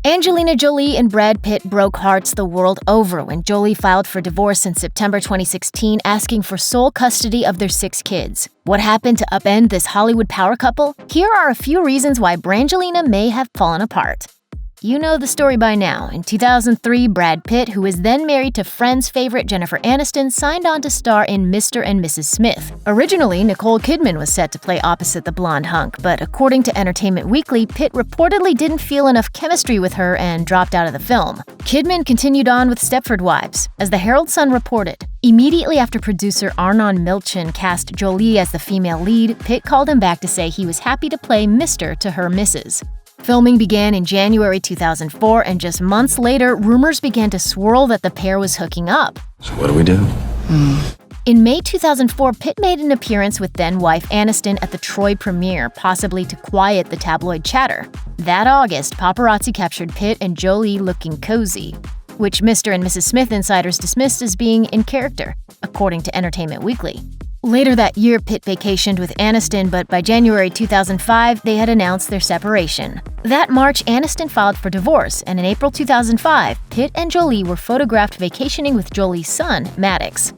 Angelina Jolie and Brad Pitt broke hearts the world over when Jolie filed for divorce in September 2016, asking for sole custody of their 6 kids. What happened to upend this Hollywood power couple? Here are a few reasons why Brangelina may have fallen apart. You know the story by now. In 2003, Brad Pitt, who was then married to Friends favorite Jennifer Aniston, signed on to star in Mr. and Mrs. Smith. Originally, Nicole Kidman was set to play opposite the blonde hunk, but according to Entertainment Weekly, Pitt reportedly didn't feel enough chemistry with her and dropped out of the film. Kidman continued on with Stepford Wives. As the Herald Sun reported, immediately after producer Arnon Milchan cast Jolie as the female lead, Pitt called him back to say he was happy to play Mr. to her Mrs. Filming began in January 2004, and just months later, rumors began to swirl that the pair was hooking up. So what do we do? In May 2004, Pitt made an appearance with then-wife Aniston at the Troy premiere, possibly to quiet the tabloid chatter. That August, paparazzi captured Pitt and Jolie looking cozy, which Mr. and Mrs. Smith insiders dismissed as being in character, according to Entertainment Weekly. Later that year, Pitt vacationed with Aniston, but by January 2005, they had announced their separation. That March, Aniston filed for divorce, and in April 2005, Pitt and Jolie were photographed vacationing with Jolie's son, Maddox.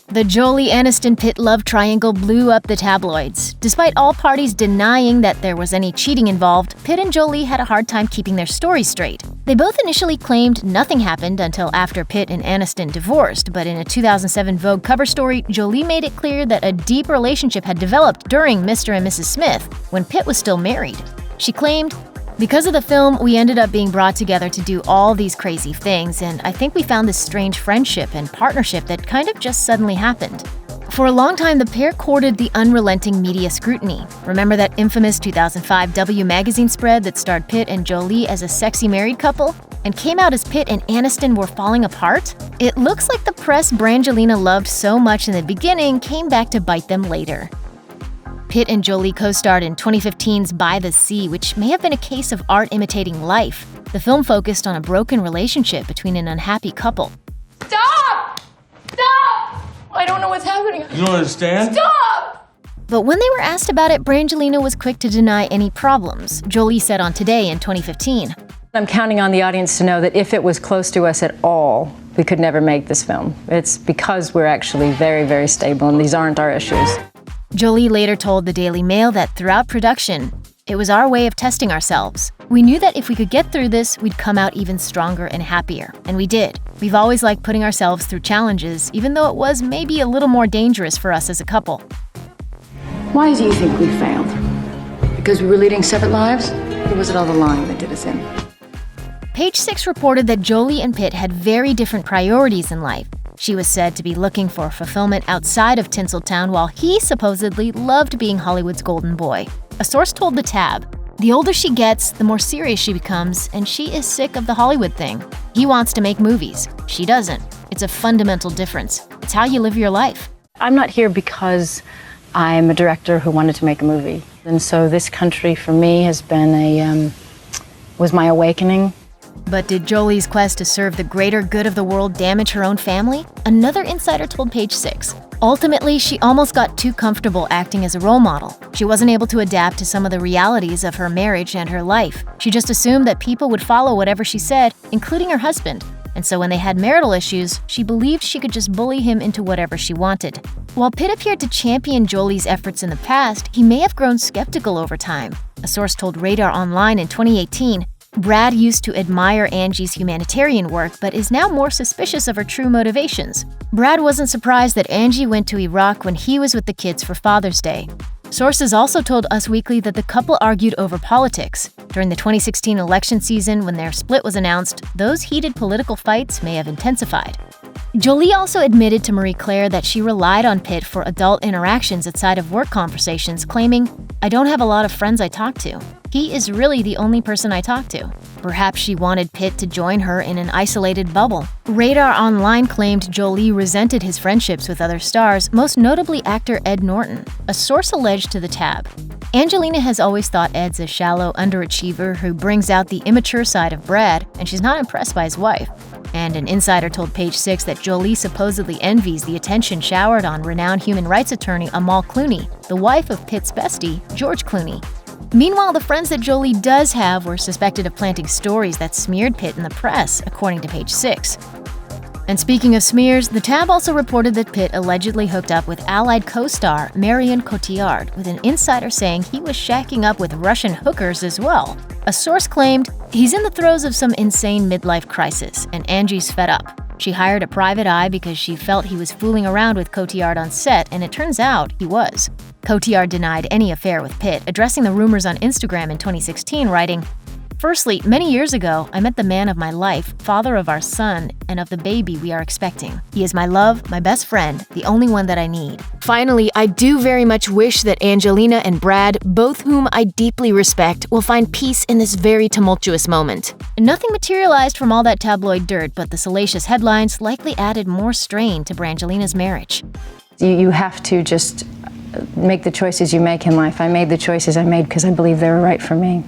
The Jolie-Aniston-Pitt love triangle blew up the tabloids. Despite all parties denying that there was any cheating involved, Pitt and Jolie had a hard time keeping their stories straight. They both initially claimed nothing happened until after Pitt and Aniston divorced, but in a 2007 Vogue cover story, Jolie made it clear that a deep relationship had developed during Mr. and Mrs. Smith, when Pitt was still married. She claimed, "Because of the film, we ended up being brought together to do all these crazy things, and I think we found this strange friendship and partnership that kind of just suddenly happened." For a long time, the pair courted the unrelenting media scrutiny. Remember that infamous 2005 W magazine spread that starred Pitt and Jolie as a sexy married couple and came out as Pitt and Aniston were falling apart? It looks like the press Brangelina loved so much in the beginning came back to bite them later. Pitt and Jolie co-starred in 2015's By the Sea, which may have been a case of art imitating life. The film focused on a broken relationship between an unhappy couple. Stop! Stop! I don't know what's happening. You don't understand? Stop! But when they were asked about it, Brangelina was quick to deny any problems. Jolie said on Today in 2015, "I'm counting on the audience to know that if it was close to us at all, we could never make this film. It's because we're actually very, very stable and these aren't our issues." Jolie later told the Daily Mail that throughout production, "It was our way of testing ourselves. We knew that if we could get through this, we'd come out even stronger and happier. And we did. We've always liked putting ourselves through challenges, even though it was maybe a little more dangerous for us as a couple." Why do you think we failed? Because we were leading separate lives? Or was it all the lying that did us in? Page Six reported that Jolie and Pitt had very different priorities in life. She was said to be looking for fulfillment outside of Tinseltown, while he supposedly loved being Hollywood's golden boy. A source told the Tab, "The older she gets, the more serious she becomes, and she is sick of the Hollywood thing. He wants to make movies. She doesn't. It's a fundamental difference. It's how you live your life." I'm not here because I'm a director who wanted to make a movie. And so this country for me has been was my awakening. But did Jolie's quest to serve the greater good of the world damage her own family? Another insider told Page Six. Ultimately, she almost got too comfortable acting as a role model. She wasn't able to adapt to some of the realities of her marriage and her life. She just assumed that people would follow whatever she said, including her husband. And so when they had marital issues, she believed she could just bully him into whatever she wanted. While Pitt appeared to champion Jolie's efforts in the past, he may have grown skeptical over time. A source told Radar Online in 2018, "Brad used to admire Angie's humanitarian work, but is now more suspicious of her true motivations. Brad wasn't surprised that Angie went to Iraq when he was with the kids for Father's Day." Sources also told Us Weekly that the couple argued over politics. During the 2016 election season, when their split was announced, those heated political fights may have intensified. Jolie also admitted to Marie Claire that she relied on Pitt for adult interactions outside of work conversations, claiming, "I don't have a lot of friends I talk to. He is really the only person I talk to." Perhaps she wanted Pitt to join her in an isolated bubble. Radar Online claimed Jolie resented his friendships with other stars, most notably actor Ed Norton. A source alleged to the Tab, "Angelina has always thought Ed's a shallow underachiever who brings out the immature side of Brad, and she's not impressed by his wife." And an insider told Page Six that Jolie supposedly envies the attention showered on renowned human rights attorney Amal Clooney, the wife of Pitt's bestie, George Clooney. Meanwhile, the friends that Jolie does have were suspected of planting stories that smeared Pitt in the press, according to Page 6. And speaking of smears, the tab also reported that Pitt allegedly hooked up with Allied co-star Marion Cotillard, with an insider saying he was shacking up with Russian hookers as well. A source claimed, "He's in the throes of some insane midlife crisis, and Angie's fed up. She hired a private eye because she felt he was fooling around with Cotillard on set, and it turns out he was." Cotillard denied any affair with Pitt, addressing the rumors on Instagram in 2016, writing, "Firstly, many years ago, I met the man of my life, father of our son, and of the baby we are expecting. He is my love, my best friend, the only one that I need. Finally, I do very much wish that Angelina and Brad, both whom I deeply respect, will find peace in this very tumultuous moment." Nothing materialized from all that tabloid dirt, but the salacious headlines likely added more strain to Brangelina's marriage. You have to just make the choices you make in life. I made the choices I made because I believe they were right for me.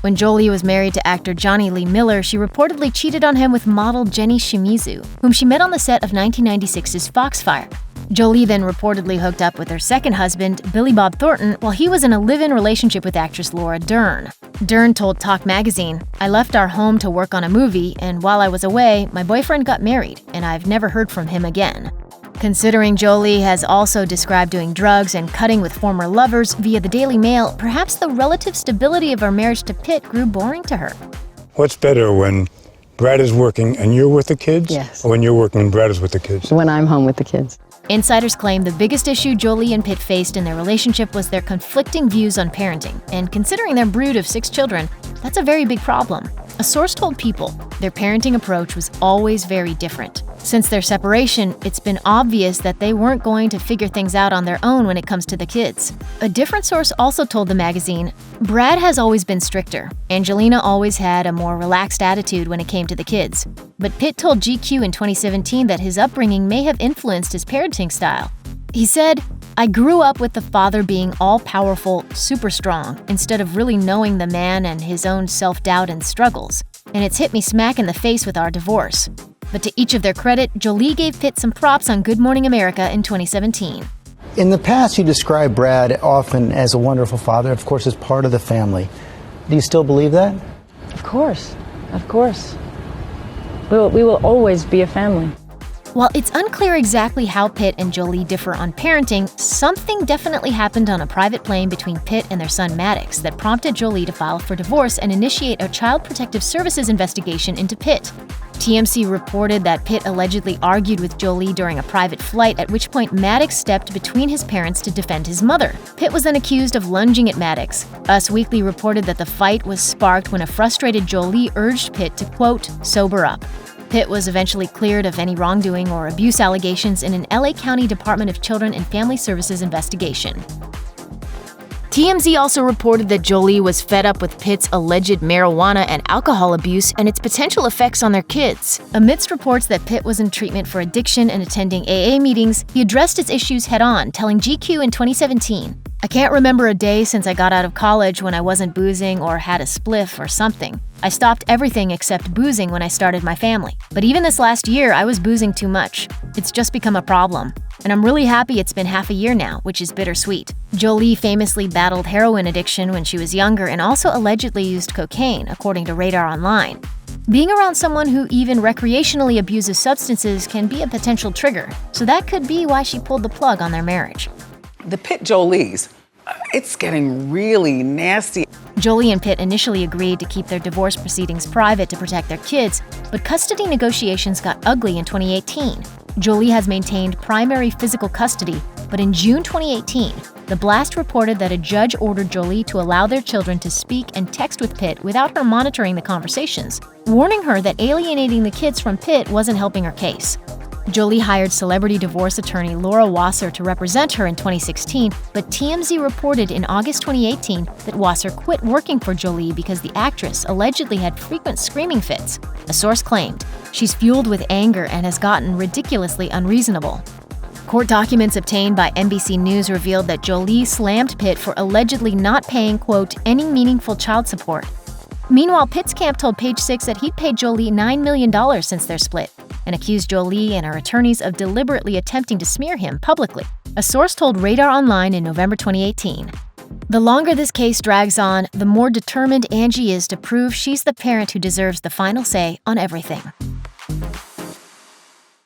When Jolie was married to actor Johnny Lee Miller, she reportedly cheated on him with model Jenny Shimizu, whom she met on the set of 1996's Foxfire. Jolie then reportedly hooked up with her second husband, Billy Bob Thornton, while he was in a live-in relationship with actress Laura Dern. Dern told Talk magazine, "I left our home to work on a movie, and while I was away, my boyfriend got married, and I've never heard from him again." Considering Jolie has also described doing drugs and cutting with former lovers via the Daily Mail, perhaps the relative stability of her marriage to Pitt grew boring to her. What's better, when Brad is working and you're with the kids? Yes. Or when you're working and Brad is with the kids? When I'm home with the kids. Insiders claim the biggest issue Jolie and Pitt faced in their relationship was their conflicting views on parenting, and considering their brood of 6 children, that's a very big problem. A source told People their parenting approach was always very different. Since their separation, it's been obvious that they weren't going to figure things out on their own when it comes to the kids. A different source also told the magazine, "Brad has always been stricter. Angelina always had a more relaxed attitude when it came to the kids." But Pitt told GQ in 2017 that his upbringing may have influenced his parenting style. He said, "I grew up with the father being all-powerful, super strong, instead of really knowing the man and his own self-doubt and struggles. And it's hit me smack in the face with our divorce." But to each of their credit, Jolie gave Pitt some props on Good Morning America in 2017. In the past, you described Brad often as a wonderful father, of course, as part of the family. Do you still believe that? Of course. Of course. We will always be a family. While it's unclear exactly how Pitt and Jolie differ on parenting, something definitely happened on a private plane between Pitt and their son Maddox that prompted Jolie to file for divorce and initiate a Child Protective Services investigation into Pitt. TMC reported that Pitt allegedly argued with Jolie during a private flight, at which point Maddox stepped between his parents to defend his mother. Pitt was then accused of lunging at Maddox. Us Weekly reported that the fight was sparked when a frustrated Jolie urged Pitt to, quote, "sober up." Pitt was eventually cleared of any wrongdoing or abuse allegations in an LA County Department of Children and Family Services investigation. TMZ also reported that Jolie was fed up with Pitt's alleged marijuana and alcohol abuse and its potential effects on their kids. Amidst reports that Pitt was in treatment for addiction and attending AA meetings, he addressed his issues head-on, telling GQ in 2017, "I can't remember a day since I got out of college when I wasn't boozing or had a spliff or something. I stopped everything except boozing when I started my family. But even this last year, I was boozing too much. It's just become a problem. And I'm really happy it's been half a year now, which is bittersweet." Jolie famously battled heroin addiction when she was younger and also allegedly used cocaine, according to Radar Online. Being around someone who even recreationally abuses substances can be a potential trigger, so that could be why she pulled the plug on their marriage. The Pitt Jolies, it's getting really nasty. Jolie and Pitt initially agreed to keep their divorce proceedings private to protect their kids, but custody negotiations got ugly in 2018. Jolie has maintained primary physical custody, but in June 2018, The Blast reported that a judge ordered Jolie to allow their children to speak and text with Pitt without her monitoring the conversations, warning her that alienating the kids from Pitt wasn't helping her case. Jolie hired celebrity divorce attorney Laura Wasser to represent her in 2016, but TMZ reported in August 2018 that Wasser quit working for Jolie because the actress allegedly had frequent screaming fits. A source claimed, "She's fueled with anger and has gotten ridiculously unreasonable." Court documents obtained by NBC News revealed that Jolie slammed Pitt for allegedly not paying, quote, "any meaningful child support." Meanwhile, Pitt's camp told Page 6 that he'd paid Jolie $9 million since their split, and accused Jolie and her attorneys of deliberately attempting to smear him publicly. A source told Radar Online in November 2018. The longer this case drags on, the more determined Angie is to prove she's the parent who deserves the final say on everything.